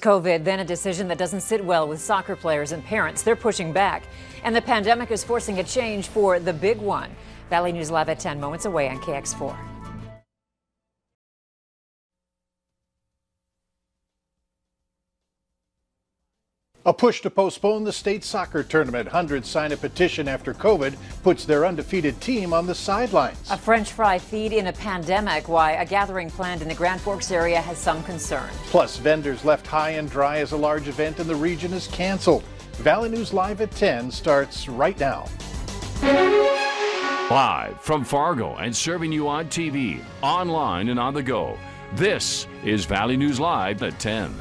COVID, then a decision that doesn't sit well with soccer players and parents. They're pushing back. And the pandemic is forcing a change for the big one. Valley News Live at 10, moments away on KX4. A push to postpone the state soccer tournament. Hundreds sign a petition after COVID puts their undefeated team on the sidelines. A French fry feed in a pandemic. Why a gathering planned in the Grand Forks area has some concern. Plus, vendors left high and dry as a large event in the region is canceled. Valley News Live at 10 starts right now. Live from Fargo and serving you on TV, online and on the go. This is Valley News Live at 10.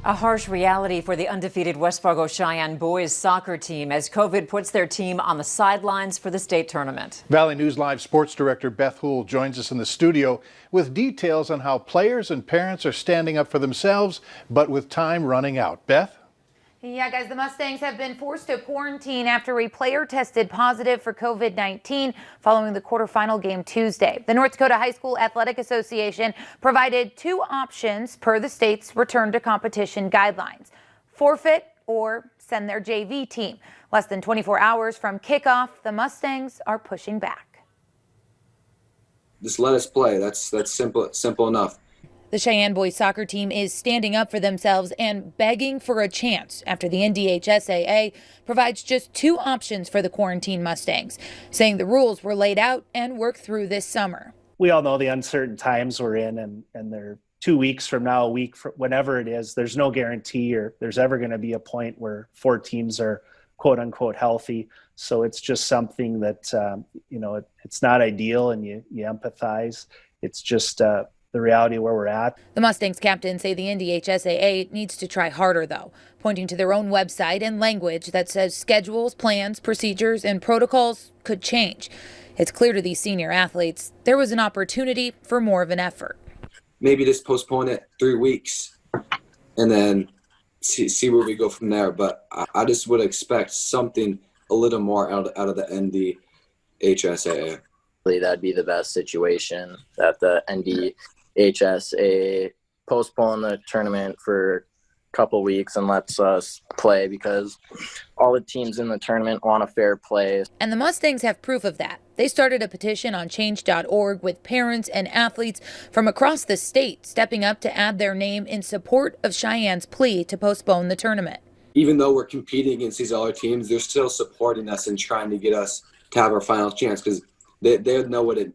A harsh reality for the undefeated West Fargo Cheyenne boys soccer team as COVID puts their team on the sidelines for the state tournament. Valley News Live sports director Beth Houle joins us in the studio with details on how players and parents are standing up for themselves, but with time running out. Beth? Yeah, guys, the Mustangs have been forced to quarantine after a player tested positive for COVID-19 following the quarterfinal game Tuesday. The North Dakota High School Athletic Association provided two options per the state's return to competition guidelines: forfeit or send their JV team. Less than 24 hours from kickoff, the Mustangs are pushing back. Just let us play. That's simple enough. The Cheyenne boys soccer team is standing up for themselves and begging for a chance after the NDHSAA provides just two options for the quarantine Mustangs, saying the rules were laid out and worked through this summer. We all know the uncertain times we're in, and they're 2 weeks from now, a week, whenever it is, there's no guarantee or there's ever going to be a point where four teams are quote unquote healthy. So it's just something that, it's not ideal, and you empathize. It's just, the reality where we're at. The Mustangs captains say the NDHSAA needs to try harder, though, pointing to their own website and language that says schedules, plans, procedures, and protocols could change. It's clear to these senior athletes there was an opportunity for more of an effort. Maybe just postpone it 3 weeks and then see where we go from there. But I just would expect something a little more out of the NDHSAA. That'd be the best situation, that the NDHSAA postpone the tournament for a couple weeks and lets us play, because all the teams in the tournament want a fair play. And the Mustangs have proof of that. They started a petition on change.org with parents and athletes from across the state stepping up to add their name in support of Cheyenne's plea to postpone the tournament. Even though we're competing against these other teams, they're still supporting us and trying to get us to have our final chance, because they know what it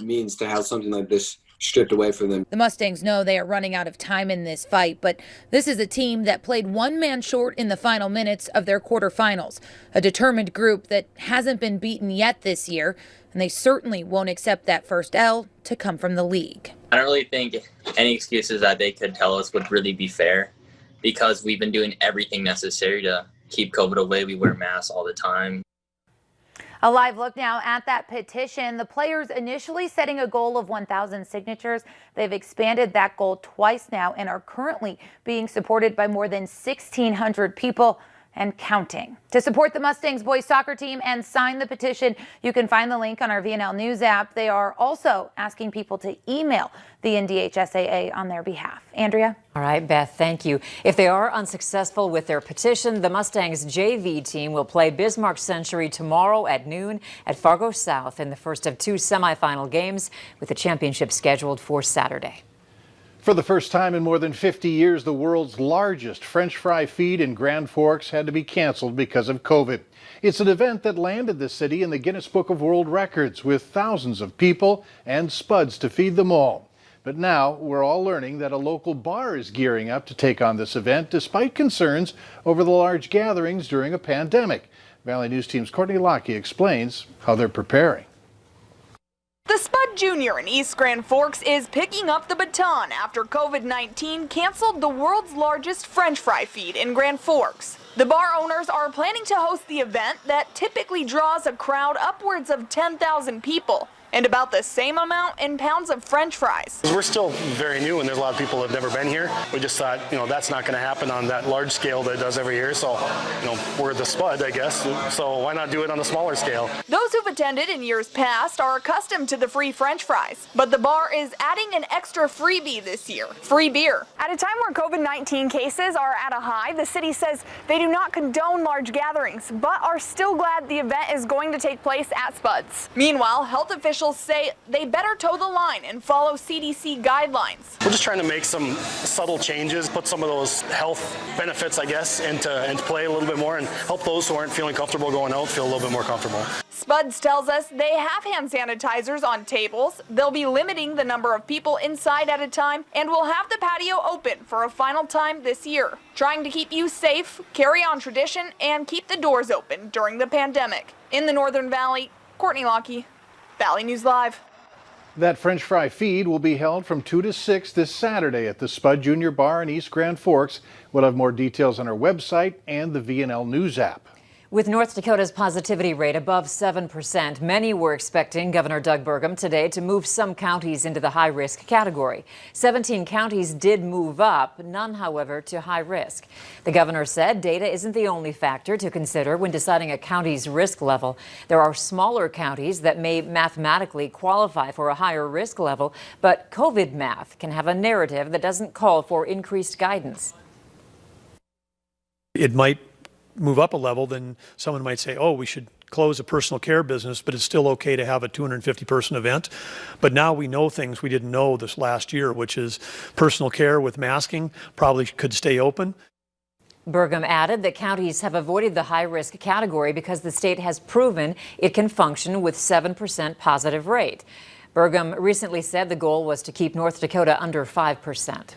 means to have something like this stripped away from them. The Mustangs know they are running out of time in this fight, but this is a team that played one man short in the final minutes of their quarterfinals, a determined group that hasn't been beaten yet this year, and they certainly won't accept that first L to come from the league. I don't really think any excuses that they could tell us would really be fair, because we've been doing everything necessary to keep COVID away. We wear masks all the time. A live look now at that petition. The players initially setting a goal of 1,000 signatures. They've expanded that goal twice now and are currently being supported by more than 1,600 people and counting. To support the Mustangs boys soccer team and sign the petition, you can find the link on our VNL News app. They are also asking people to email the NDHSAA on their behalf. Andrea? All right, Beth, thank you. If they are unsuccessful with their petition, the Mustangs JV team will play Bismarck Century tomorrow at noon at Fargo South in the first of two semifinal games, with the championship scheduled for Saturday. For the first time in more than 50 years, the world's largest French fry feed in Grand Forks had to be canceled because of COVID. It's an event that landed the city in the Guinness Book of World Records, with thousands of people and spuds to feed them all. But now we're all learning that a local bar is gearing up to take on this event, despite concerns over the large gatherings during a pandemic. Valley News Team's Courtney Lockey explains how they're preparing. The Spud Jr. in East Grand Forks is picking up the baton after COVID-19 canceled the world's largest French fry feed in Grand Forks. The bar owners are planning to host the event that typically draws a crowd upwards of 10,000 people. and about the same amount in pounds of French fries. We're still very new and there's a lot of people that have never been here. We just thought, that's not going to happen on that large scale that it does every year. So, we're the Spud, I guess. So why not do it on a smaller scale? Those who've attended in years past are accustomed to the free French fries, but the bar is adding an extra freebie this year, free beer. At a time where COVID-19 cases are at a high, the city says they do not condone large gatherings, but are still glad the event is going to take place at Spud's. Meanwhile, health officials say they better toe the line and follow CDC guidelines. We're just trying to make some subtle changes, put some of those health benefits, I guess, into play a little bit more and help those who aren't feeling comfortable going out feel a little bit more comfortable. Spud's tells us they have hand sanitizers on tables. They'll be limiting the number of people inside at a time and will have the patio open for a final time this year, trying to keep you safe, carry on tradition, and keep the doors open during the pandemic. In the Northern Valley, Courtney Lockie, Valley News Live. That French fry feed will be held from 2 to 6 this Saturday at the Spud Junior Bar in East Grand Forks. We'll have more details on our website and the VNL News app. With North Dakota's positivity rate above 7%, many were expecting Governor Doug Burgum today to move some counties into the high-risk category. 17 counties did move up, none, however, to high risk. The governor said data isn't the only factor to consider when deciding a county's risk level. There are smaller counties that may mathematically qualify for a higher risk level, but COVID math can have a narrative that doesn't call for increased guidance. It might move up a level, then someone might say, oh, we should close a personal care business, but it's still okay to have a 250-person event. But now we know things we didn't know this last year, which is personal care with masking probably could stay open. Burgum added that counties have avoided the high-risk category because the state has proven it can function with 7% positive rate. Burgum recently said the goal was to keep North Dakota under 5%.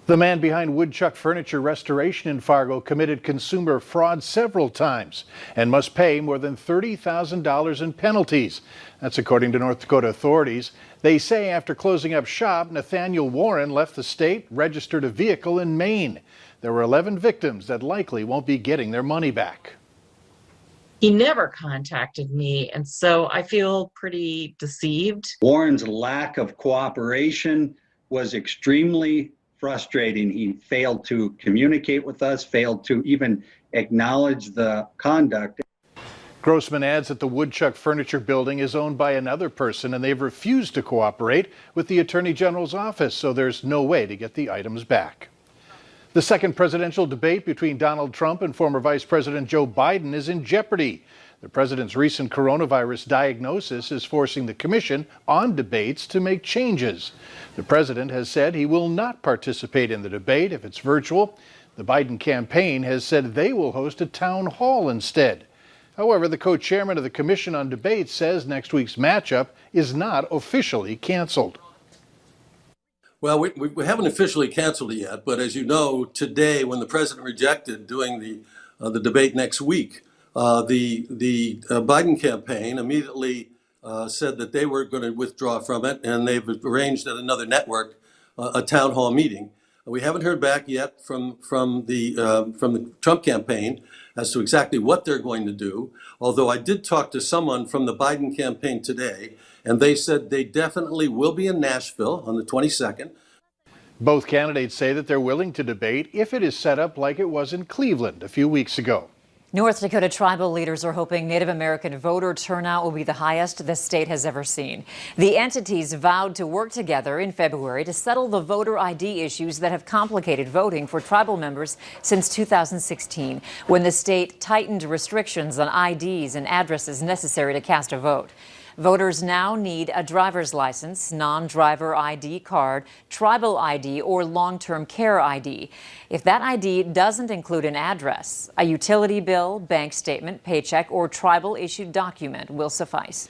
The man behind Woodchuck Furniture Restoration in Fargo committed consumer fraud several times and must pay more than $30,000 in penalties. That's according to North Dakota authorities. They say after closing up shop, Nathaniel Warren left the state, registered a vehicle in Maine. There were 11 victims that likely won't be getting their money back. He never contacted me, and so I feel pretty deceived. Warren's lack of cooperation was extremely frustrating. He failed to communicate with us, failed to even acknowledge the conduct. Grossman adds that the Woodchuck Furniture building is owned by another person and they've refused to cooperate with the Attorney General's office, so there's no way to get the items back. The second presidential debate between Donald Trump and former Vice President Joe Biden is in jeopardy. The president's recent coronavirus diagnosis is forcing the Commission on Debates to make changes. The president has said he will not participate in the debate if it's virtual. The Biden campaign has said they will host a town hall instead. However, the co-chairman of the Commission on Debates says next week's matchup is not officially canceled. Well, we haven't officially canceled it yet, but as you know, today when the president rejected doing the debate next week, the Biden campaign immediately said that they were going to withdraw from it, and they've arranged at another network a town hall meeting. We haven't heard back yet from the Trump campaign as to exactly what they're going to do, although I did talk to someone from the Biden campaign today, and they said they definitely will be in Nashville on the 22nd. Both candidates say that they're willing to debate if it is set up like it was in Cleveland a few weeks ago. North Dakota tribal leaders are hoping Native American voter turnout will be the highest the state has ever seen. The entities vowed to work together in February to settle the voter ID issues that have complicated voting for tribal members since 2016, when the state tightened restrictions on IDs and addresses necessary to cast a vote. Voters now need a driver's license, non-driver ID card, tribal ID, or long-term care ID. If that ID doesn't include an address, a utility bill, bank statement, paycheck, or tribal-issued document will suffice.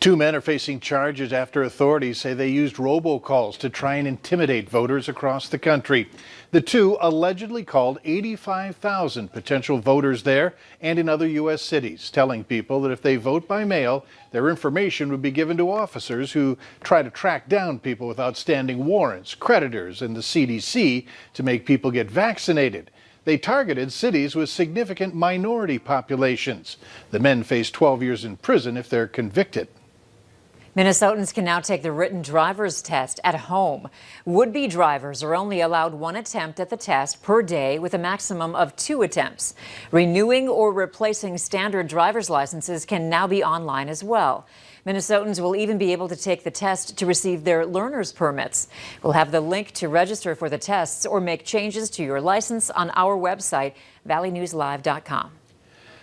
2 men are facing charges after authorities say they used robocalls to try and intimidate voters across the country. The two allegedly called 85,000 potential voters there and in other U.S. cities, telling people that if they vote by mail, their information would be given to officers who try to track down people with outstanding warrants, creditors, and the CDC to make people get vaccinated. They targeted cities with significant minority populations. The men face 12 years in prison if they're convicted. Minnesotans can now take the written driver's test at home. Would-be drivers are only allowed one attempt at the test per day with a maximum of 2 attempts. Renewing or replacing standard driver's licenses can now be online as well. Minnesotans will even be able to take the test to receive their learner's permits. We'll have the link to register for the tests or make changes to your license on our website, valleynewslive.com.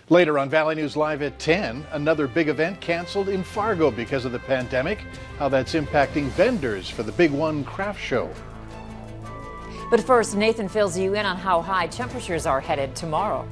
Later on Valley News Live at 10, another big event canceled in Fargo because of the pandemic, how that's impacting vendors for the Big One craft show. But first, Nathan fills you in on how high temperatures are headed tomorrow.